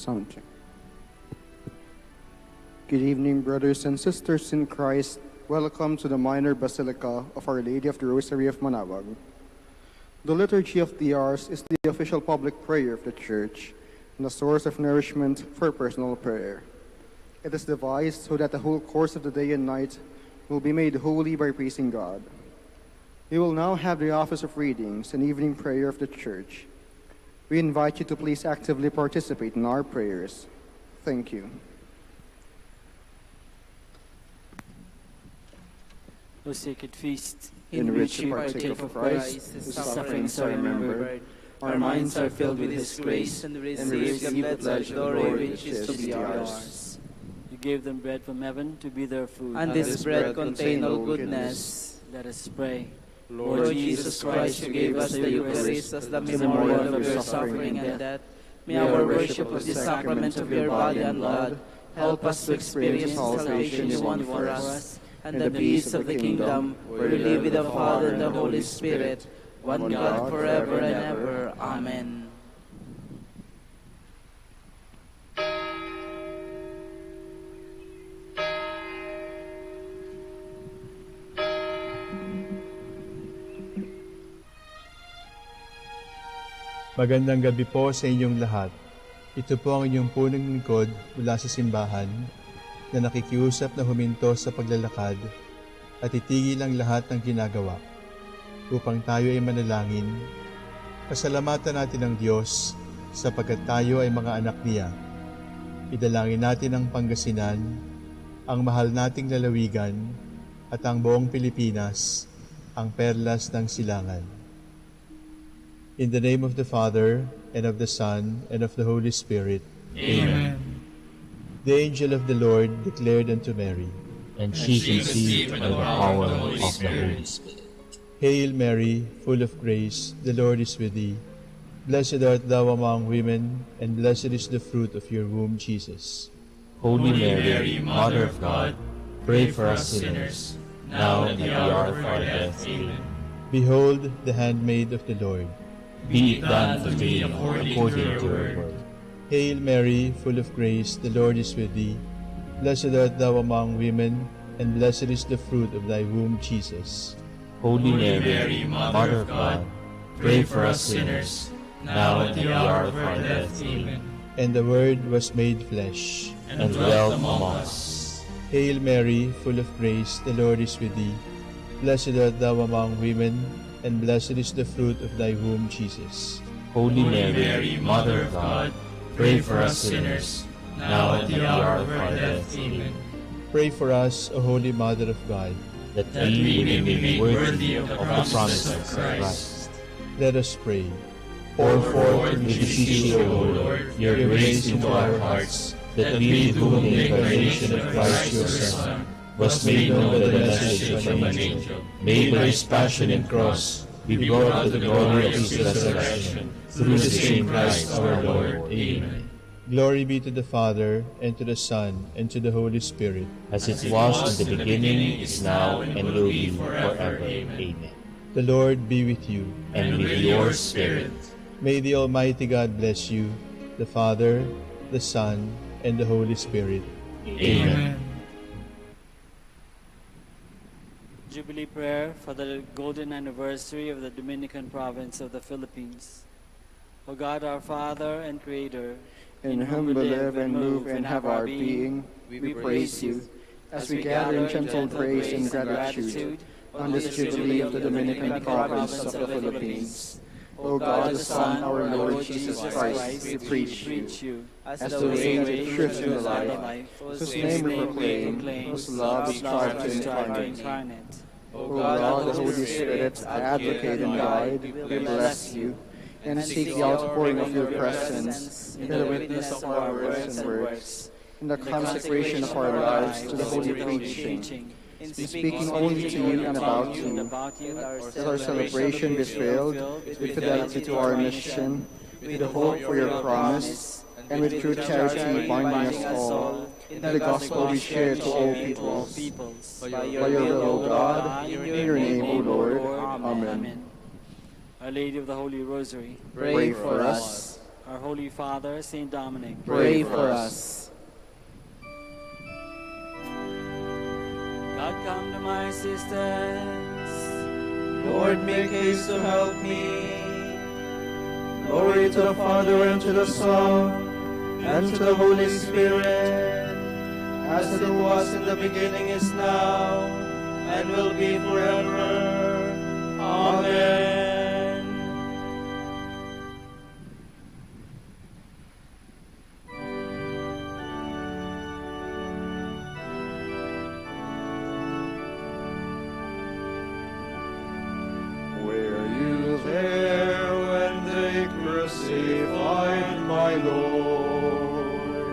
Sound check. Good evening, brothers and sisters in Christ. Welcome to the Minor Basilica of Our Lady of the Rosary of Manaoag. The Liturgy of the Hours is the official public prayer of the Church and a source of nourishment for personal prayer. It is devised so that the whole course of the day and night will be made holy by praising God. We will now have the office of readings and evening prayer of the Church. We invite you to please actively participate in our prayers. Thank you. O sacred feast, in which we partake of Christ, whose sufferings are remembered, our minds are filled with His grace, and we receive the pledge of glory which is to be ours. You gave them bread from heaven to be their food. And this bread contains all goodness. Let us pray. Lord Jesus Christ, you gave us the Eucharist as the memorial of your suffering and death. May our worship of the sacrament of your body and blood help us to experience the salvation you won for us, and the peace of the kingdom, where we live with the Father and the Holy Spirit, one God forever and ever. Amen. Magandang gabi po sa inyong lahat. Ito po ang inyong punong lingkod mula sa simbahan na nakikiusap na huminto sa paglalakad at itigil ang lahat ng ginagawa upang tayo ay manalangin. Pasalamatan natin ang Diyos sapagkat tayo ay mga anak niya. Idalangin natin ang Pangasinan, ang mahal nating lalawigan at ang buong Pilipinas, ang perlas ng silangan. In the name of the Father, and of the Son, and of the Holy Spirit. Amen. The angel of the Lord declared unto Mary, And she conceived by the power of the Holy Spirit. Hail Mary, full of grace, the Lord is with thee. Blessed art thou among women, and blessed is the fruit of your womb, Jesus. Holy Mary, Mother of God, pray for us sinners, now and at the hour of our death. Amen. Behold, the handmaid of the Lord. Be it done to me according to your word. Hail Mary, full of grace, the Lord is with thee. Blessed art thou among women, and blessed is the fruit of thy womb, Jesus. Holy Mary, Mother of God, pray for us sinners, now and at the hour of our death. Amen. And the Word was made flesh, and dwelt among us. Hail Mary, full of grace, the Lord is with thee. Blessed art thou among women, and blessed is the fruit of thy womb, Jesus. Holy Mary, Mother of God, pray for us sinners, now and at the hour of our death. Amen. Pray for us, O Holy Mother of God, that we may be made worthy of the promises of Christ. Let us pray. Pour forth, we beseech you, O Lord, your grace into our hearts, that we, to whom the incarnation of Christ your Son was made known by the message from an angel, made by his passion and cross, be brought to the glory of his resurrection, through the same Christ our Lord. Amen. Glory be to the Father, and to the Son, and to the Holy Spirit. As it was in the beginning, is now, and will be forever. Amen. The Lord be with you. And with your spirit. May the Almighty God bless you, the Father, the Son, and the Holy Spirit. Amen. Jubilee prayer for the golden anniversary of the Dominican province of the Philippines. O God, our Father and Creator, in whom we live and move and have our being, we praise you, as we gather in gentle praise and gratitude on this Jubilee of the Dominican province of the Philippines. O God, the Son, our Lord Jesus Christ, we preach you, as the way, the truth, and the life, whose name we proclaim, whose love we strive to incarnate. O God, the Holy Spirit, advocate and guide, we bless you, and seek the outpouring of your presence in the witness of our words and works, in the consecration of our lives to the holy preaching, in speaking only to you and about you, that our celebration be filled with fidelity to our mission, with the hope for your promise, and with true charity binding us all in the gospel we share to all peoples. By your will, O God, in your name, O Lord. Amen. Our Lady of the Holy Rosary, Pray for us. Our Holy Father, Saint Dominic, Pray for us. God, come to my assistance. Lord, make haste to help me. Glory to the Father, and to the Son, and to the Holy Spirit, as it was in the beginning, is now, and will be forever. Amen. Were you there when they crucified my Lord?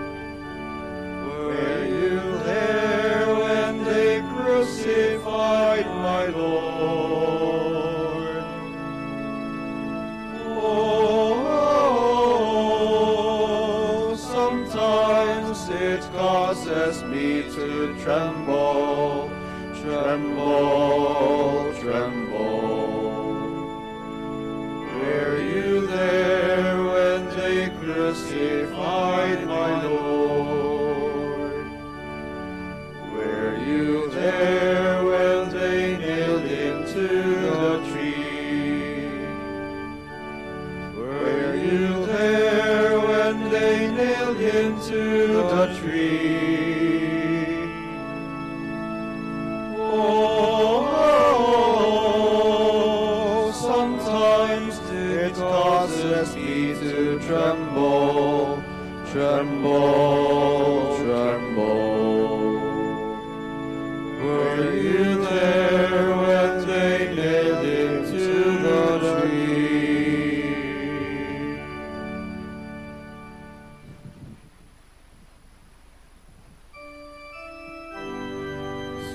Were you there when they crucified my Lord? Oh, sometimes it causes me to tremble, tremble, tremble. Were you there when they crucified my Lord? Were you there when they nailed him to the tree? Were you there when they nailed him to the tree? Oh, sometimes it causes me to tremble, tremble, tremble. Were you there when they nailed him to the tree?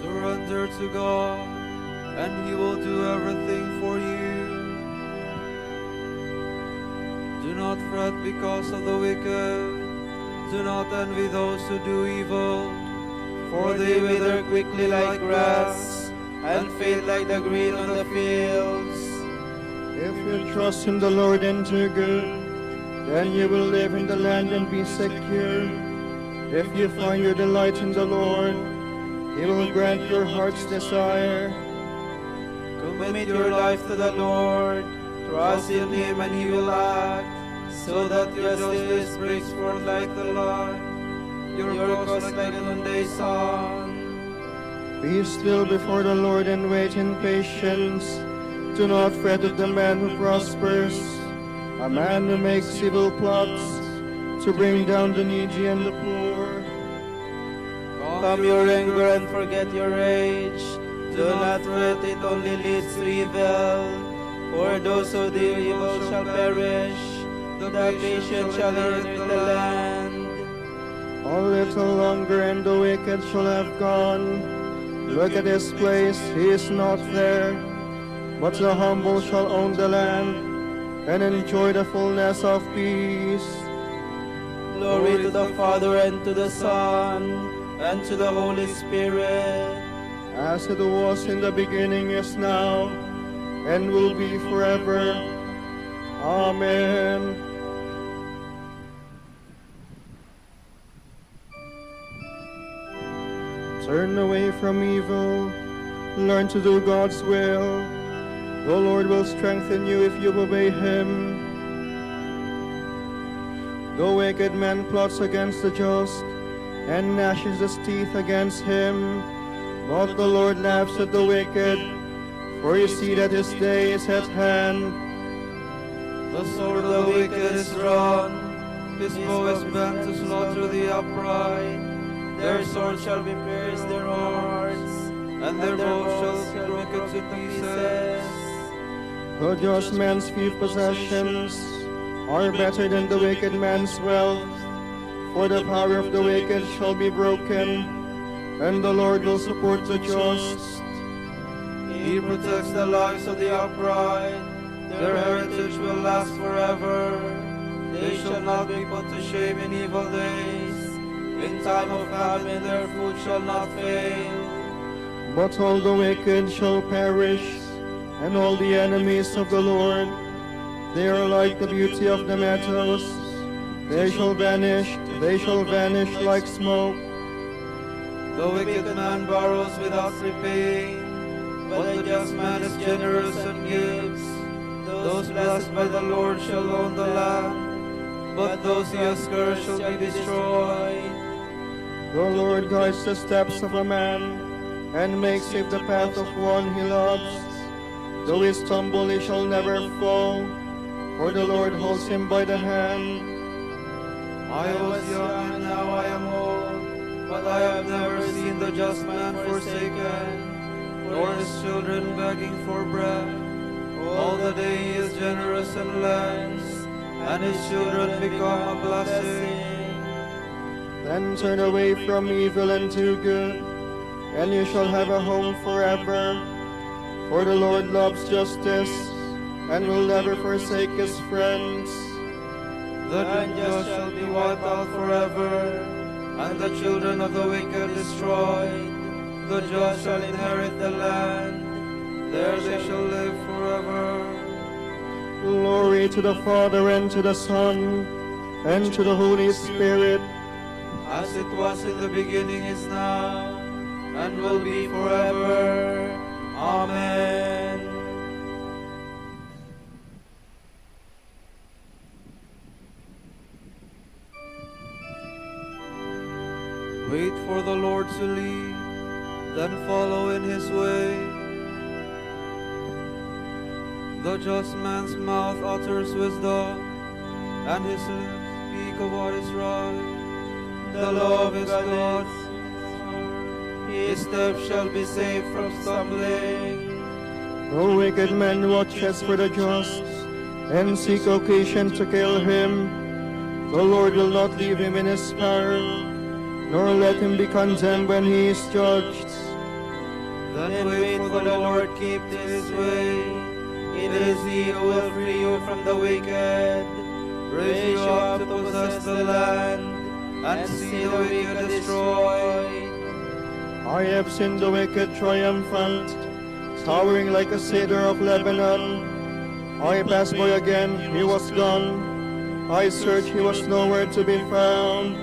Surrender to God, and He will do everything for you. Do not fret because of the wicked. Do not envy those who do evil, For they wither quickly like grass, and fade like the green on the fields. If you trust in the Lord and do good, then you will live in the land and be secure. If you find your delight in the Lord, He will grant your heart's desire. Commit your life to the Lord, trust in Him and He will act, so that your justice breaks forth like the light, your cause like the noonday sun. Be still before the Lord and wait in patience. Do not fret at the man who prospers, a man who makes evil plots to bring down the needy and the poor. Calm your anger and forget your rage. Do not fret, it only leads to evil. For those who do evil shall perish. The patient shall inherit the land. A little longer and the wicked shall have gone. Look at his place, he is not there. But the humble shall own the land and enjoy the fullness of peace. Glory to the Father and to the Son and to the Holy Spirit. As it was in the beginning, is now, and will be forever. Amen. Turn away from evil, learn to do God's will. The Lord will strengthen you if you obey Him. The wicked man plots against the just, and gnashes his teeth against him. But the Lord laughs at the wicked, for you see that his day is at hand. the sword of the wicked is drawn, his bow is bent to slaughter the upright. Their sword shall be pierced their hearts, And their bow shall be broken to pieces. The just man's few possessions are better than the wicked man's wealth, for the power of the wicked shall be broken, and the Lord will support the just. He protects the lives of the upright. Their heritage will last forever. They shall not be put to shame in evil days. In time of famine their food shall not fail. But all the wicked shall perish, and all the enemies of the Lord. They are like the beauty of the meadows. They shall vanish like smoke. The wicked man borrows without repaying, but the just man is generous and gives. Those blessed by the Lord shall own the land, but those he has cursed shall be destroyed. The Lord guides the steps of a man, and makes safe the path of one he loves. Though he stumble, he shall never fall, for the Lord holds him by the hand. I was young and now I am old, but I have never seen the just man forsaken, nor his children begging for bread. All the day he is generous and lends, and his children become a blessing. Then turn away from evil and do good, and you shall have a home forever. For the Lord loves justice, and will never forsake his friends. The unjust shall be wiped out forever, and the children of the wicked destroyed. The just shall inherit the land, there they shall live forever. Glory to the Father, and to the Son, and to the Holy Spirit, as it was in the beginning, is now, and will be forever. Amen. Wait for the Lord to lead, then follow in his way. The just man's mouth utters wisdom, and his lips speak of what is right. The law of his God, his steps shall be safe from stumbling. the wicked man watches for the just, and seek occasion to kill him. The Lord will not leave him in his power, nor let him be condemned when he is judged. Then wait for the Lord, keep his way. It is he who will free you from the wicked, raise you up to possess the land, and see the wicked destroyed. I have seen the wicked triumphant, towering like a cedar of Lebanon. I passed by again, he was gone. I searched, he was nowhere to be found.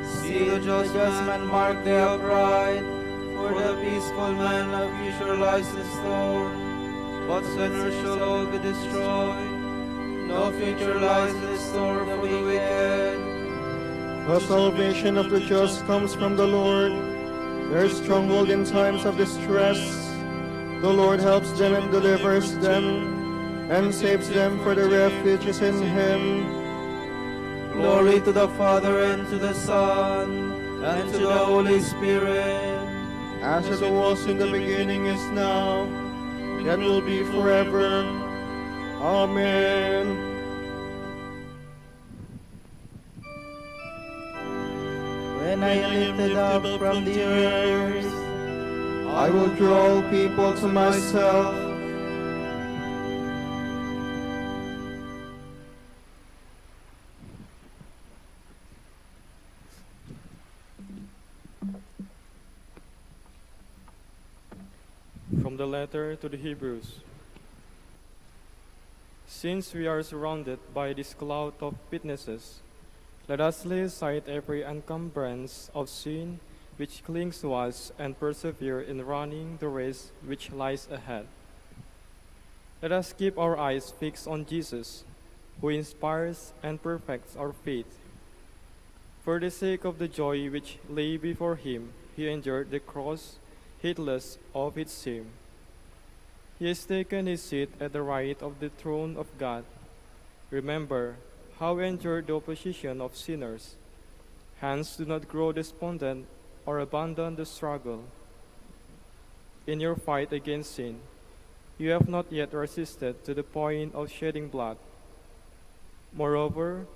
See the just man mark the upright, for the peaceful man of future lies in stone. But sinners shall all be destroyed. No future lies in store for the wicked. The salvation of the just comes from the Lord, their stronghold in times of distress. The Lord helps them and delivers them, and saves them, for the refuge is in him. Glory to the Father, and to the Son, and to the Holy Spirit. As it was in the beginning, is now, and will be forever. Amen. When I am lifted up from the earth, I will draw all people to myself. From the letter to the Hebrews. Since we are surrounded by this cloud of witnesses, let us lay aside every encumbrance of sin which clings to us, and persevere in running the race which lies ahead. Let us keep our eyes fixed on Jesus, who inspires and perfects our faith. For the sake of the joy which lay before him, he endured the cross, heedless of its shame. He has taken his seat at the right of the throne of God. Remember how he endured the opposition of sinners. Hence, do not grow despondent or abandon the struggle. In your fight against sin, you have not yet resisted to the point of shedding blood. Moreover,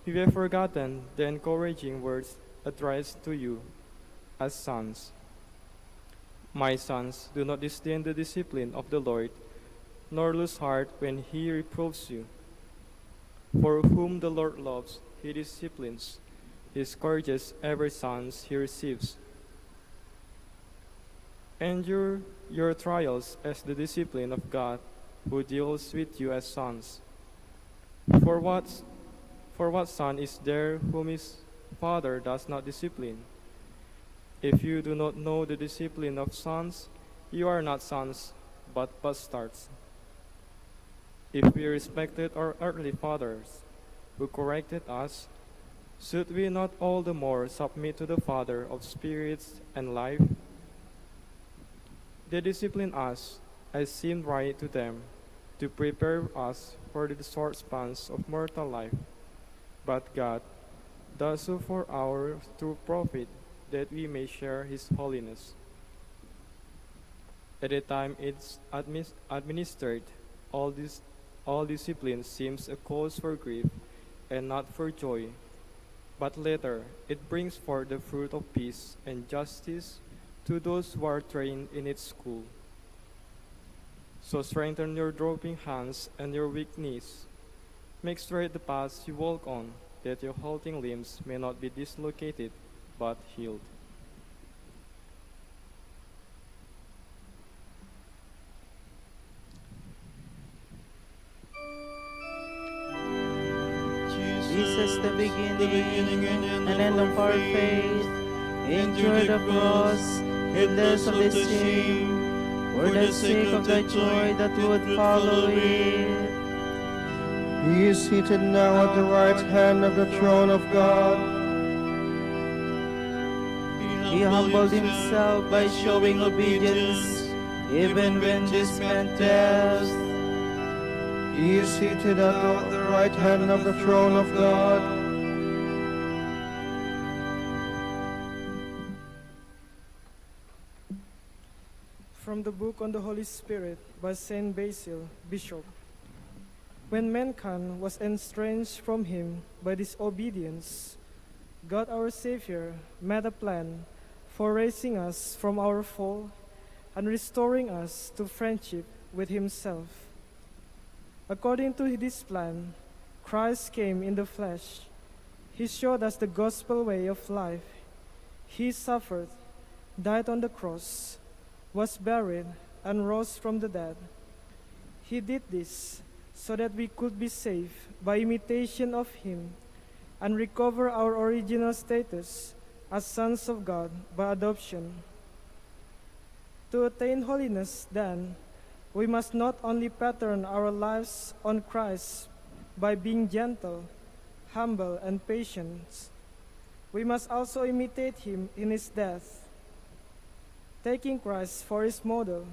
you have forgotten the encouraging words addressed to you as sons. My sons, do not disdain the discipline of the Lord, nor lose heart when he reproves you. For whom the Lord loves, he disciplines. He scourges every son he receives. Endure your trials as the discipline of God, who deals with you as sons. For what son is there whom his father does not discipline? If you do not know the discipline of sons, you are not sons, but bastards. If we respected our earthly fathers, who corrected us, should we not all the more submit to the Father of spirits and life? They discipline us as seemed right to them, to prepare us for the short spans of mortal life. But God does so for our true profit, that we may share his holiness. At the time it's administered, all discipline seems a cause for grief and not for joy, but later it brings forth the fruit of peace and justice to those who are trained in its school. So strengthen your drooping hands and your weak knees. Make straight the paths you walk on, that your halting limbs may not be dislocated, but healed. Jesus, the beginning and end of our faith, endured the cross, heedless of the shame, for the sake of the joy that would follow it. He is seated now at the right hand of the throne of God. He humbled himself by showing obedience, even when this meant death. He is seated at the right hand of the throne of God. From the book on the Holy Spirit by Saint Basil, Bishop. When mankind was estranged from him by disobedience, God our Savior made a plan for raising us from our fall and restoring us to friendship with himself. According to this plan, Christ came in the flesh. He showed us the gospel way of life. He suffered, died on the cross, was buried, and rose from the dead. He did this so that we could be saved by imitation of him and recover our original status as sons of God by adoption. To attain holiness, then, we must not only pattern our lives on Christ by being gentle, humble, and patient. We must also imitate him in his death. Taking Christ for his model,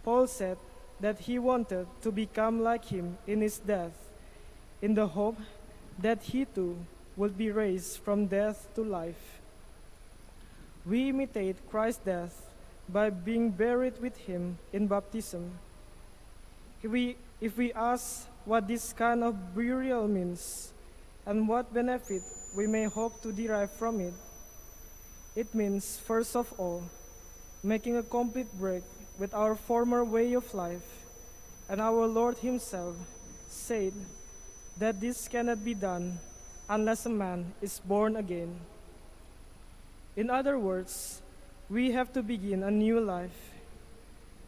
Paul said that he wanted to become like him in his death, in the hope that he too would be raised from death to life. We imitate Christ's death by being buried with him in baptism. If we ask what this kind of burial means and what benefit we may hope to derive from it, it means, first of all, making a complete break with our former way of life, and our Lord himself said that this cannot be done unless a man is born again. In other words, we have to begin a new life,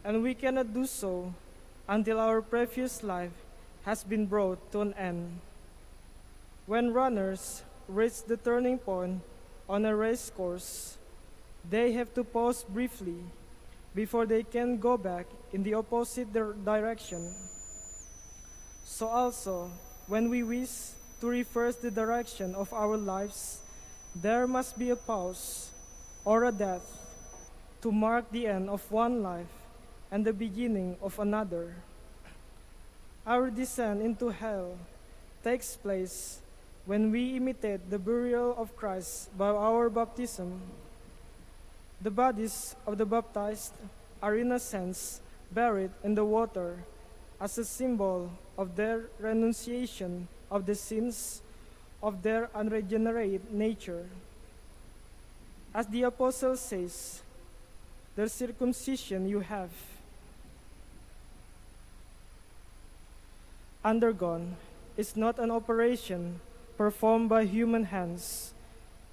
and we cannot do so until our previous life has been brought to an end. When runners reach the turning point on a race course, they have to pause briefly before they can go back in the opposite direction. So also, when we wish to reverse the direction of our lives, there must be a pause or a death to mark the end of one life and the beginning of another. Our descent into hell takes place when we imitate the burial of Christ by our baptism. The bodies of the baptized are in a sense buried in the water as a symbol of their renunciation of the sins of their unregenerate nature. As the apostle says, the circumcision you have undergone is not an operation performed by human hands,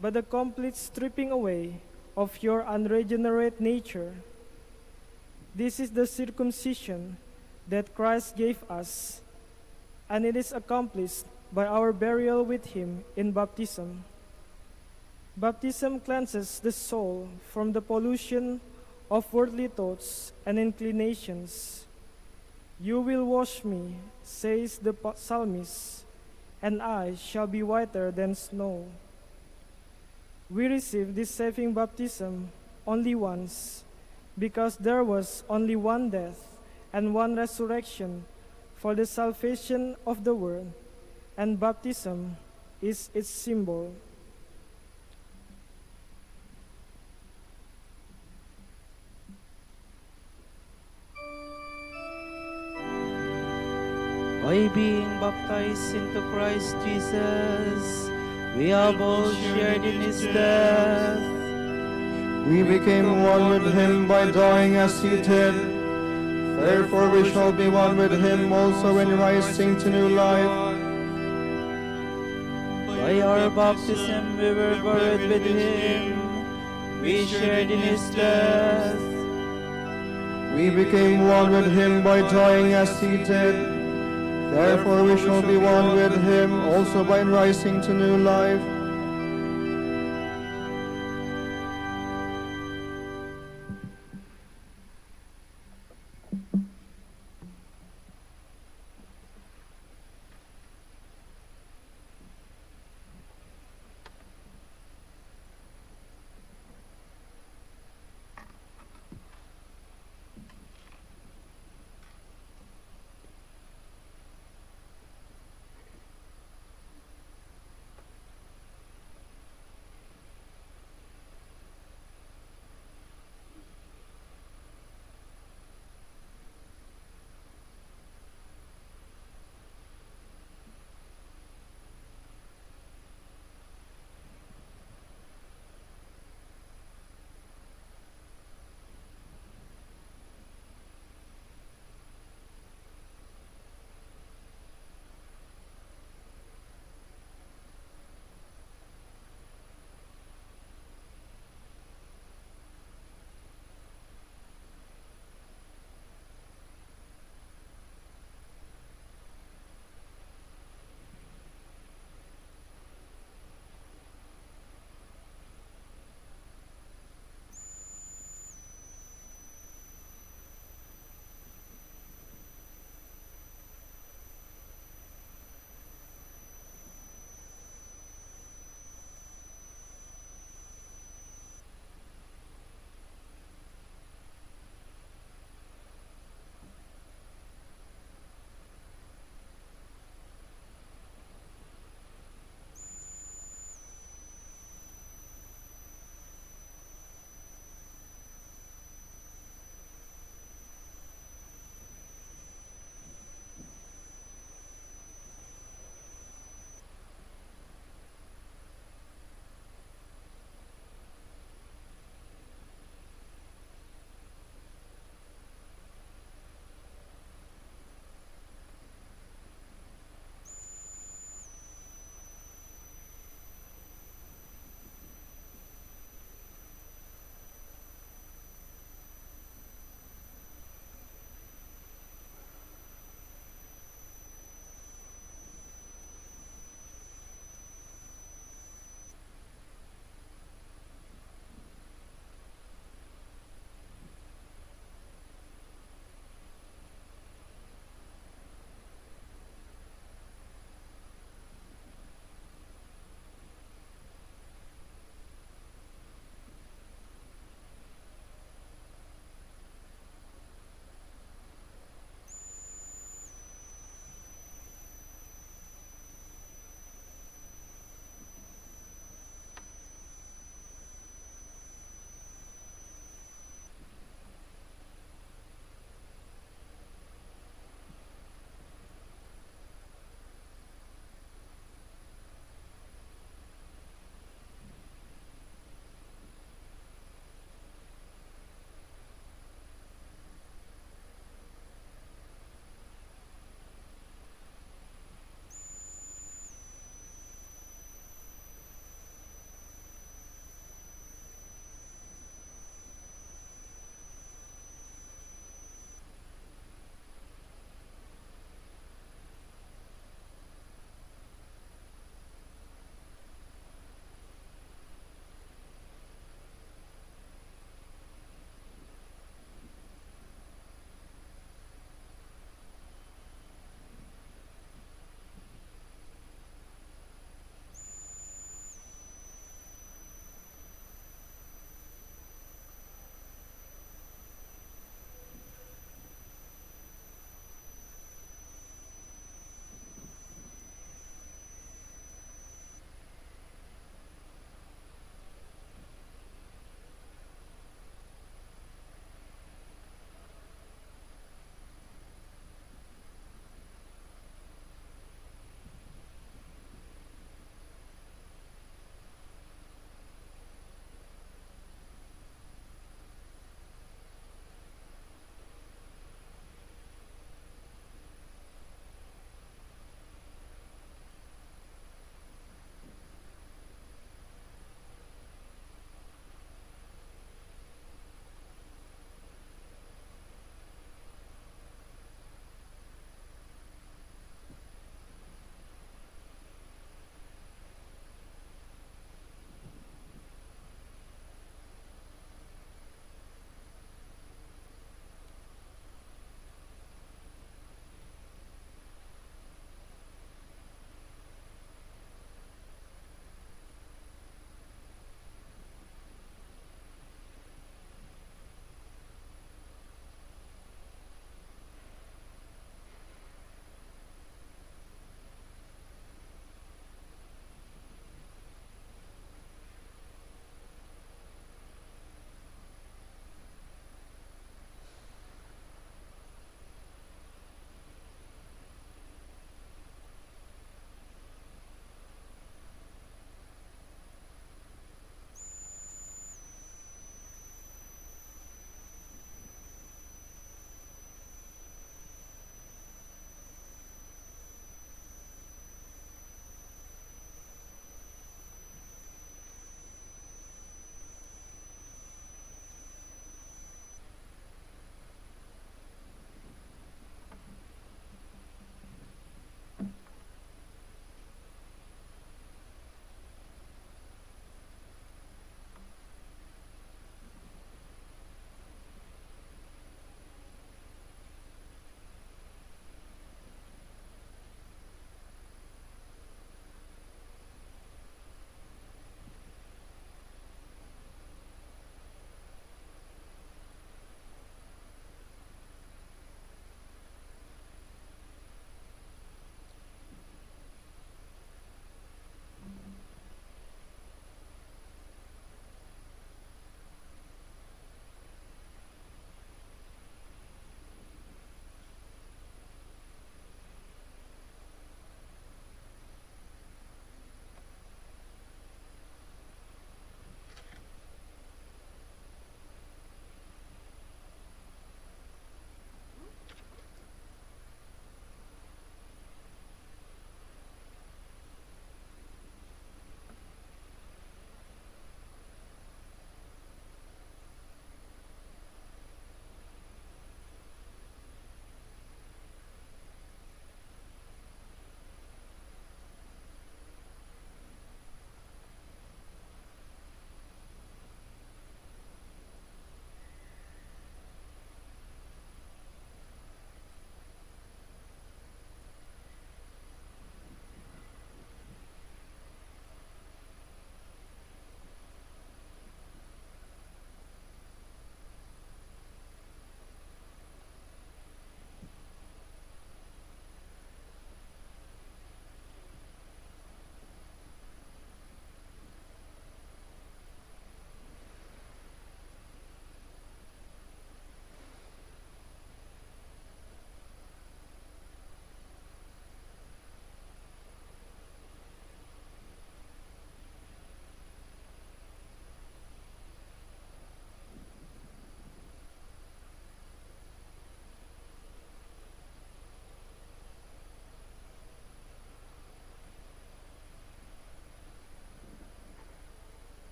but the complete stripping away of your unregenerate nature. This is the circumcision that Christ gave us, and it is accomplished by our burial with him in baptism. Baptism cleanses the soul from the pollution of worldly thoughts and inclinations. You will wash me, says the psalmist, and I shall be whiter than snow. We receive this saving baptism only once, because there was only one death and one resurrection for the salvation of the world, and baptism is its symbol. By being baptized into Christ Jesus, we have all shared in his death. We became one with him by dying as he did. Therefore we shall be one with him also in rising to new life. By our baptism we were buried with him. We shared in his death. We became one with him by dying as he did. Therefore we shall be one with him also by rising to new life.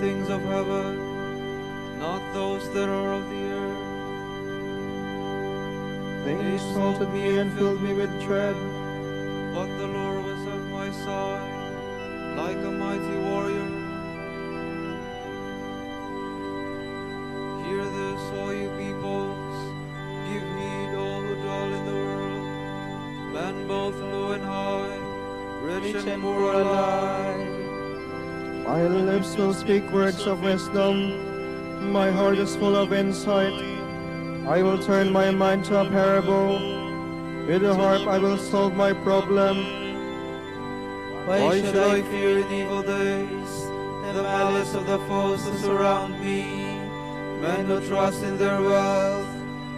things of heaven, not those that are of the earth. They insulted me and filled me with dread. But the Lord was at my side, like a mighty warrior. Hear this, all you peoples, give heed, all who dwell in the world, men both low and high, rich and poor alike. My lips will speak words of wisdom, my heart is full of insight. I will turn my mind to a parable, with the harp I will solve my problem. Why should I fear in evil days, the malice of the foes who surround me, men who trust in their wealth,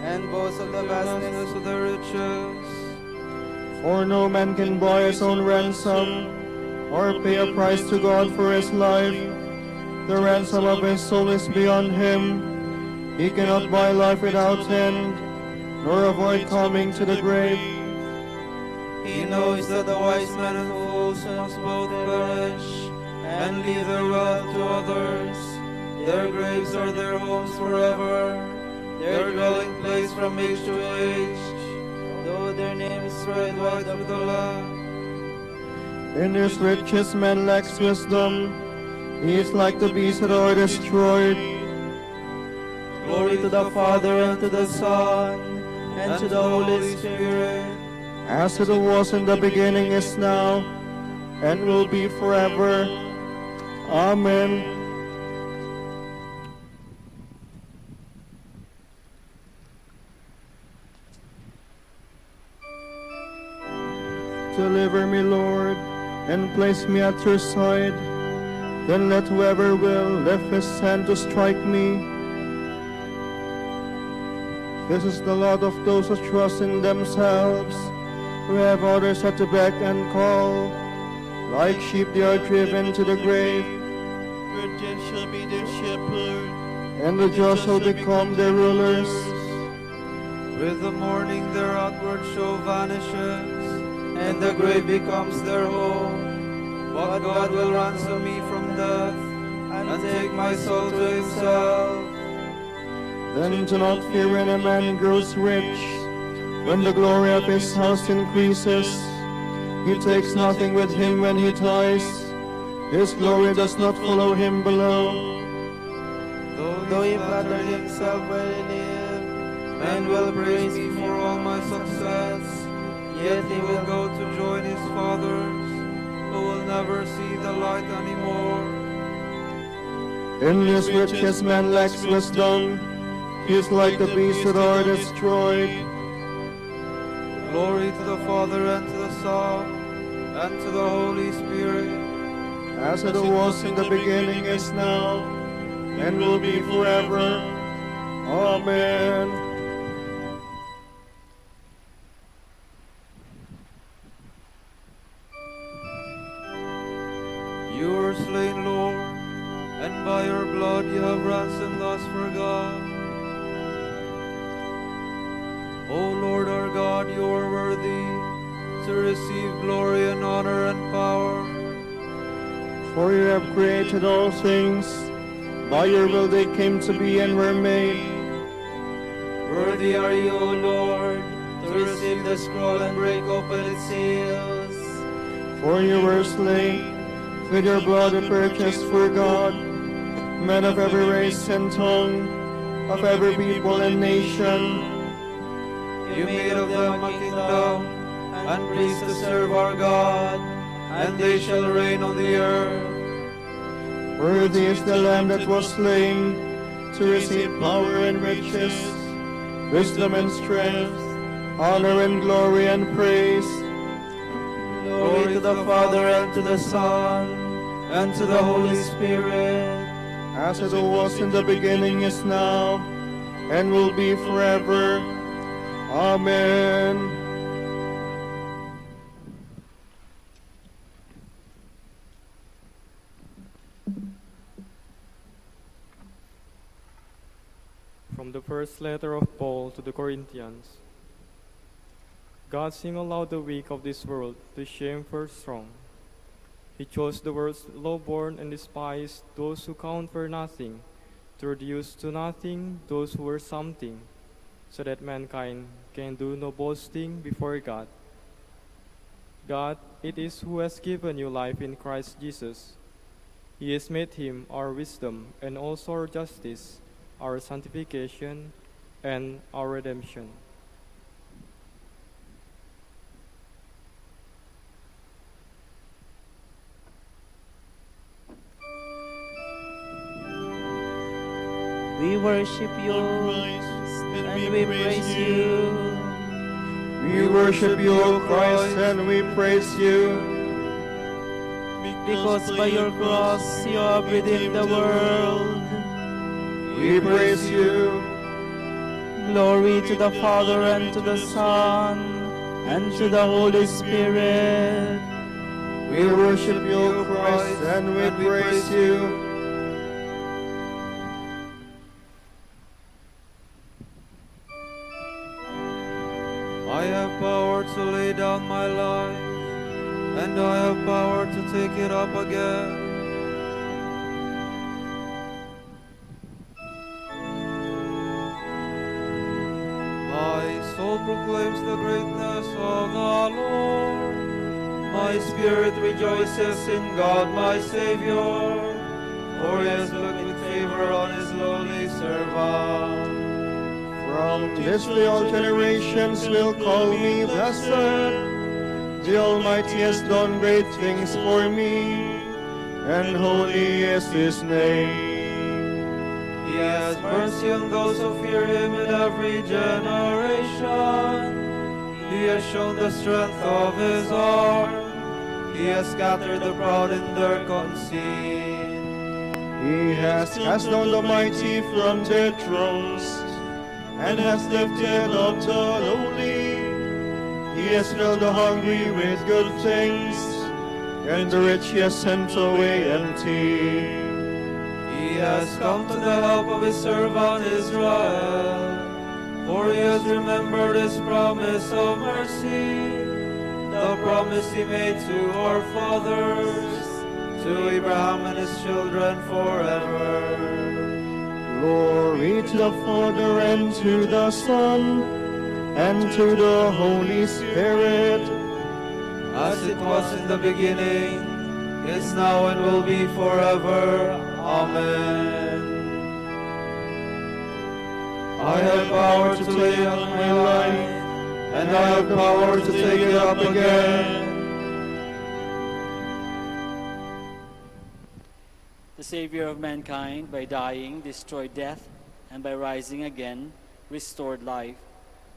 and boast of the vastness of their riches? For no man can buy his own ransom, or pay a price to God for his life. The ransom of his soul is beyond him. He cannot buy life without end, nor avoid coming to the grave. He knows that the wise men and fools must both perish, and leave their wealth to others. Their graves are their homes forever, their dwelling place from age to age, though their names spread wide over the land. In his riches man lacks wisdom. He is like the beasts that are destroyed. Glory to the Father, and to the Son, and to the Holy Spirit. As it was in the beginning, is now, and will be forever. Amen. Deliver me, Lord, and place me at your side. Then let whoever will lift his hand to strike me. This is the lot of those who trust in themselves, who have others at the beck and call. Like sheep they are driven to the grave, where death shall be their shepherd, and the just shall become their rulers. With the morning their outward show vanishes, and the grave becomes their home. But God will ransom me from death, and take my soul to himself. Then do not fear when a man grows rich, when the glory of his house increases. He takes nothing with him when he dies. His glory does not follow him below. Though he flatter himself where he lives, men will praise me for all my success. Yet he will go to join his fathers, who will never see the light anymore. In his riches man lacks wisdom. He is like the beasts that are destroyed. Glory to the Father, and to the Son, and to the Holy Spirit. As it was in the beginning, is now, and will be forever. Amen. You were slain, Lord, and by your blood you have ransomed us for God. O Lord our God, you are worthy to receive glory and honor and power. For you have created all things. By your will they came to be and were made. Worthy are you, O Lord, to receive the scroll and break open its seals. For you were slain. With your blood you purchased for God men of every race and tongue, of every people and nation. You made of them a kingdom, and priests to serve our God, and they shall reign on the earth. Worthy is the Lamb that was slain, to receive power and riches, wisdom and strength, honor and glory and praise. Glory to the Father, and to the Son, and to the Holy Spirit. As it was in the beginning, is now, and will be forever. Amen. From the first letter of Paul to the Corinthians. God sing aloud the weak of this world to shame for strong. He chose the world's lowborn and despised those who count for nothing, to reduce to nothing those who were something, so that mankind can do no boasting before God. God, it is who has given you life in Christ Jesus. He has made him our wisdom and also our justice, our sanctification, and our redemption. We worship you and we praise you. We worship you, O Christ, and we praise you. Because by your cross you have redeemed the world. We praise you. Glory to the Father and to the Son and to the Holy Spirit. We worship you, O Christ, and we praise you. I have power to lay down my life, and I have power to take it up again. My soul proclaims the greatness of the Lord. My spirit rejoices in God my Savior, for he has looked with favor on his lowly servant. From this day all generations will call me blessed. The Almighty has done great things for me, and holy is his name. He has mercy on those who fear him in every generation. He has shown the strength of his arm. He has scattered the proud in their conceit. He has cast down the mighty from their thrones, and has lifted up the lowly. He has filled the hungry with good things, and the rich he has sent away empty. He has come to the help of his servant Israel, for he has remembered his promise of mercy, the promise he made to our fathers, to Abraham and his children forever. Glory to the Father, and to the Son, and to the Holy Spirit, as it was in the beginning, is now, and will be forever. Amen. I have power to lay down my life, and I have power to take it up again. The Savior of mankind, by dying, destroyed death, and by rising again, restored life.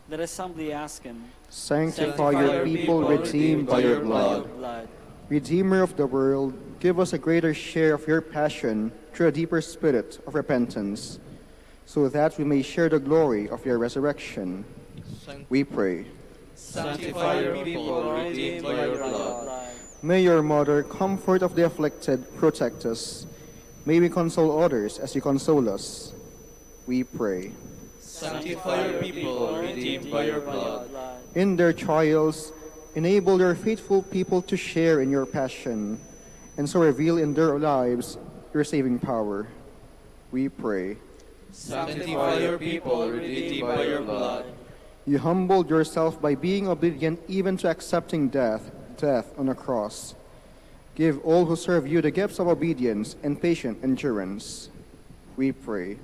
Let us humbly ask him, sanctify your people redeemed by your blood. Redeemer of the world, give us a greater share of your passion through a deeper spirit of repentance, so that we may share the glory of your resurrection. We pray. Sanctify your people redeemed by your blood. May your mother, comfort of the afflicted, protect us. May we console others as you console us. We pray. Sanctify your people redeemed by your blood. In their trials, enable your faithful people to share in your passion, and so reveal in their lives your saving power. We pray. Sanctify your people redeemed by your blood. You humbled yourself by being obedient even to accepting death on a cross. Give all who serve you the gifts of obedience and patient endurance. We pray.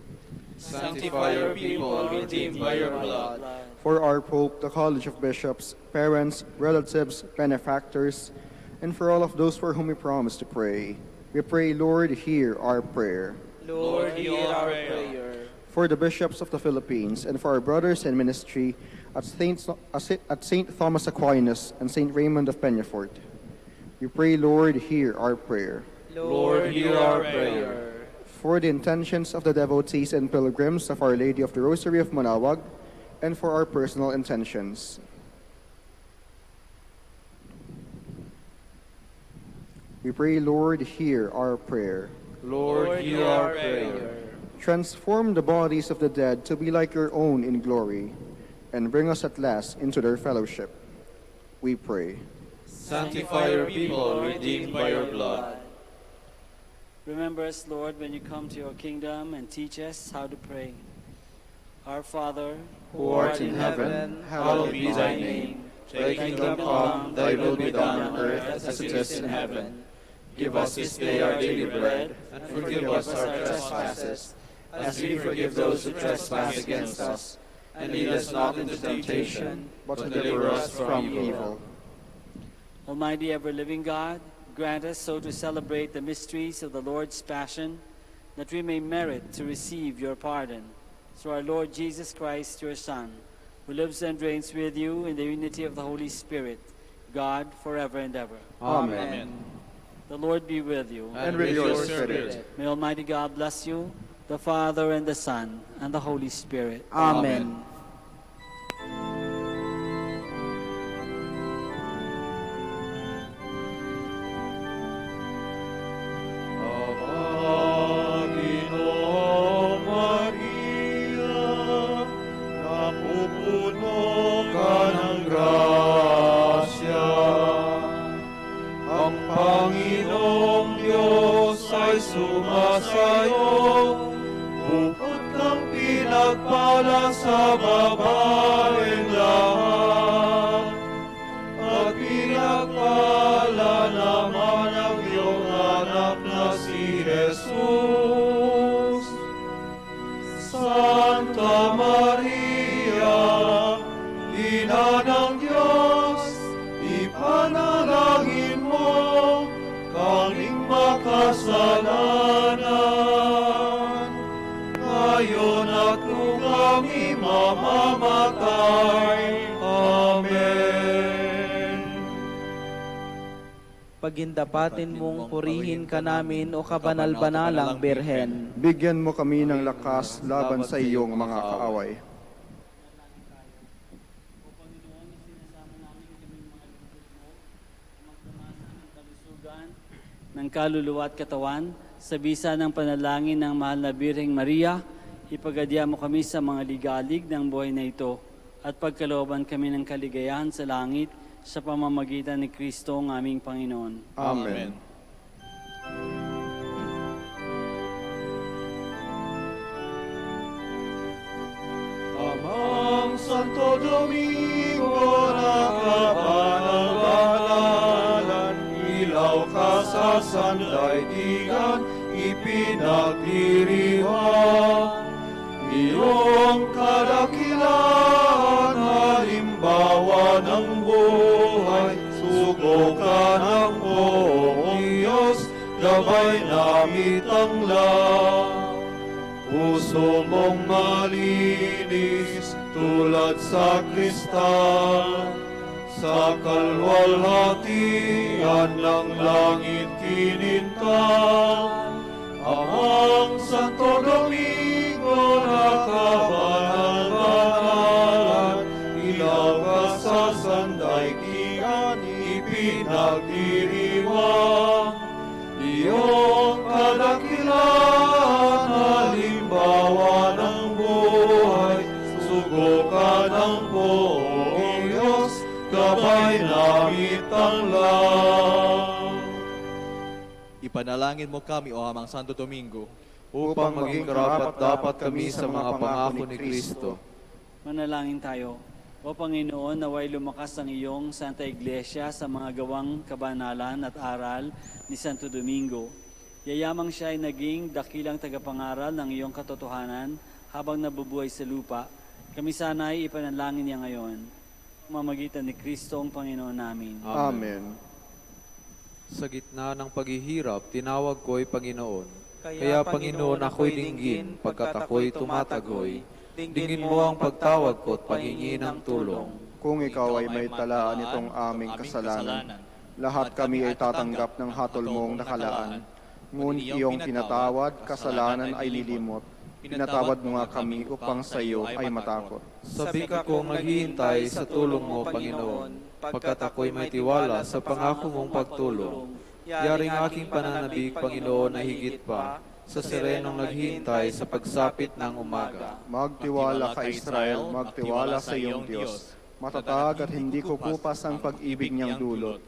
Sanctify your people redeemed by your blood. For our Pope, the College of Bishops, parents, relatives, benefactors, and for all of those for whom we promise to pray, we pray, Lord, hear our prayer. Lord, hear our prayer. For the bishops of the Philippines, and for our brothers in ministry at St. Thomas Aquinas and St. Raymond of Peñafort, we pray, Lord, hear our prayer. Lord, hear our prayer. For the intentions of the devotees and pilgrims of Our Lady of the Rosary of Manaoag, and for our personal intentions. We pray, Lord, hear our prayer. Lord, hear our prayer. Transform the bodies of the dead to be like your own in glory, and bring us at last into their fellowship. We pray. Sanctify your people, redeemed by your blood. Remember us, Lord, when you come to your kingdom and teach us how to pray. Our Father, who art in heaven, hallowed be thy name. Thy kingdom come, thy will be done on earth as it is in heaven. Give us this day our daily bread, and forgive us our trespasses, as we forgive those who trespass against us. And lead us not into temptation, but deliver us from evil. Almighty ever-living God, grant us so to celebrate the mysteries of the Lord's Passion, that we may merit to receive your pardon. Through our Lord Jesus Christ, your Son, who lives and reigns with you in the unity of the Holy Spirit, God, forever and ever. Amen. The Lord be with you. And with your spirit. May Almighty God bless you, the Father and the Son, and the Holy Spirit. Amen. Sa babaeng lahat, at pinagpala naman ang iyong anak na si Jesus. Santa Maria, Ina ng Diyos, ipanalangin mo kaming makasalanan, ngayon at nung kami mamamatay. Amen. Pagindapatin mong purihin ka namin, o kabanal-banalang Birhen. Bigyan mo kami ng lakas laban sa iyong mga kaaway. Ng kaluluwa at katawan, sa bisa ng panalangin ng mahal na Birheng Maria, ipagadya mo kami sa mga ligalig ng buhay na ito at pagkalooban kami ng kaligayahan sa langit sa pamamagitan ni Kristo ang aming Panginoon. Amen. Amang Santo Domingo na kabanal-banalan, ilaw ka sa sandaigdigan, ipinagdiriwang. Iyong kadakilaan, halimbawa ng buhay, sugo ka ng buong Diyos, gabay namit ang lang. Puso mong malinis, tulad sa kristal, sa kalwalhatian ng langit kinintang. Amang Santo Domingo na kabanal-banalan, ilaw ka sa sandaigdigan, ipinagdiriwang. Iyong kadakilaan, halimbawa ng buhay, sugo ka ng buong Diyos, gabay namit ang lang. Ipanalangin mo kami, O Amang Santo Domingo, upang maging karapat-dapat kami sa mga pangako ni Kristo. Manalangin tayo. O Panginoon, naway lumakas ang iyong Santa Iglesia sa mga gawang kabanalan at aral ni Santo Domingo. Yayamang siya ay naging dakilang tagapangaral ng iyong katotohanan habang nabubuhay sa lupa. Kami sana ay ipanalangin niya ngayon. Mamagitan ni Kristo ang Panginoon namin. Amen. Sa gitna ng paghihirap, tinawag ko'y Panginoon. Kaya Panginoon, ako'y dinggin, pagkat ako'y tumatagoy. Dinggin mo ang pagtawag ko at paghingi ng tulong. Kung ikaw ay may talaan itong aming kasalanan, lahat kami ay tatanggap ng hatol mong nakalaan. Ngunit iyong pinatawad, kasalanan ay nilimot. Pinatawad mo nga kami upang sa iyo ay matakot. Sabi ka kong naghihintay sa tulong mo, Panginoon, pagkat ako'y may tiwala sa pangako mong pagtulong. Yaring aking pananabik, Panginoon, na higit pa sa serenong naghihintay sa pagsapit ng umaga. Magtiwala ka, Israel, magtiwala sa iyong Diyos. Matatag at hindi kukupas ang pag-ibig niyang dulot.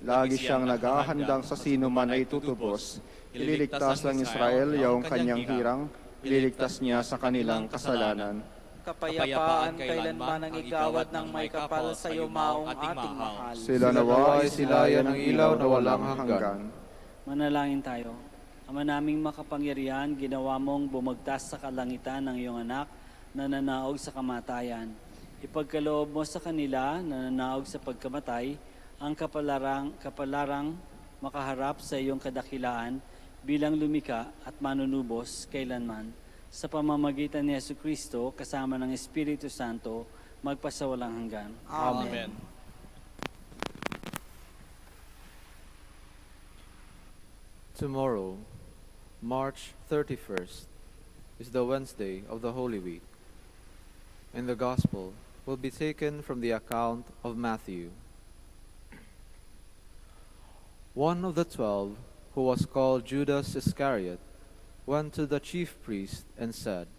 Lagi siyang naghahandang sa sino man ay tutubos. Ililigtas ng Israel yung kanyang hirang, ililigtas niya sa kanilang kasalanan. Kapayapaan kailanman ang igawad ng may kapal sa iyo maong ating mahal. Sila nawa ay silayan ng ilaw na walang hanggan. Manalangin tayo. Ama naming makapangyarihan, ginawa mong bumagtas sa kalangitan ng iyong anak na nananaog sa kamatayan. Ipagkaloob mo sa kanila na nananaog sa pagkamatay ang kapalarang makaharap sa iyong kadakilaan bilang lumika at manunubos kailanman. Sa pamamagitan ni Jesucristo, kasama ng Espiritu Santo, magpasawalang hanggan. Amen. Tomorrow, March 31st, is the Wednesday of the Holy Week, and the Gospel will be taken from the account of Matthew. One of the 12, who was called Judas Iscariot, went to the chief priest and said,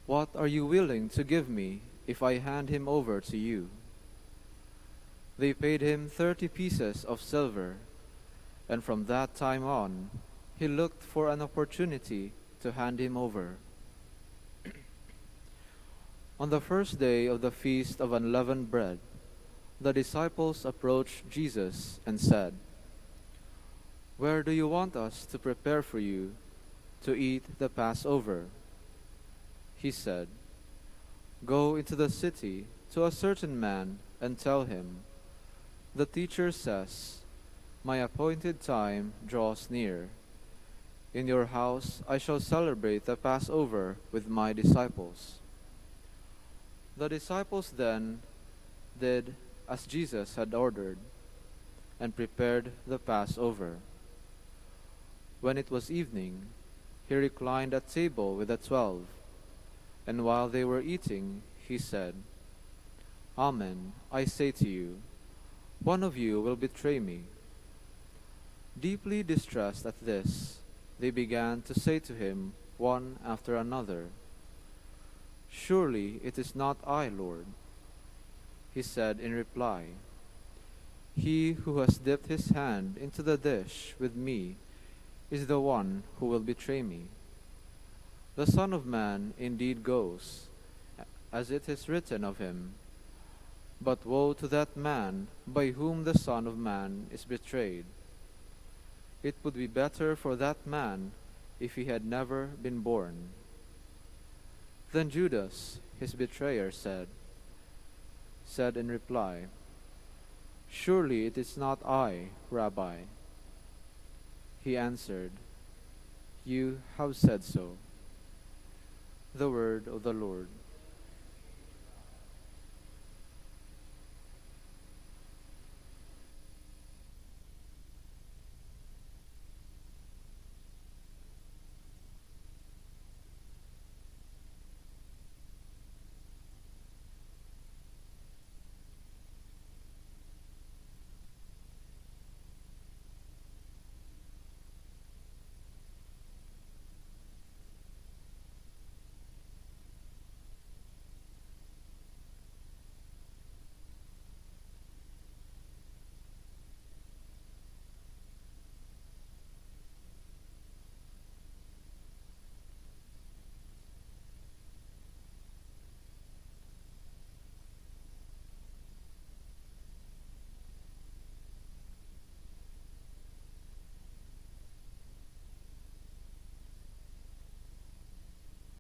"What are you willing to give me if I hand him over to you?" They paid him 30 pieces of silver, and from that time on, he looked for an opportunity to hand him over. On the first day of the Feast of Unleavened Bread, the disciples approached Jesus and said, "Where do you want us to prepare for you to eat the Passover?" He said, "Go into the city to a certain man and tell him, 'The teacher says, my appointed time draws near. In your house I shall celebrate the Passover with my disciples.'" The disciples then did as Jesus had ordered and prepared the Passover. When it was evening, he reclined at table with the 12, and while they were eating, he said, "Amen, I say to you, one of you will betray me." Deeply distressed at this, they began to say to him one after another, "Surely it is not I, Lord." He said in reply, "He who has dipped his hand into the dish with me is the one who will betray me. The Son of Man indeed goes, as it is written of him, but woe to that man by whom the Son of Man is betrayed. It would be better for that man if he had never been born." Then Judas, his betrayer, said in reply, "Surely it is not I, Rabbi." He answered, "You have said so." The word of the Lord.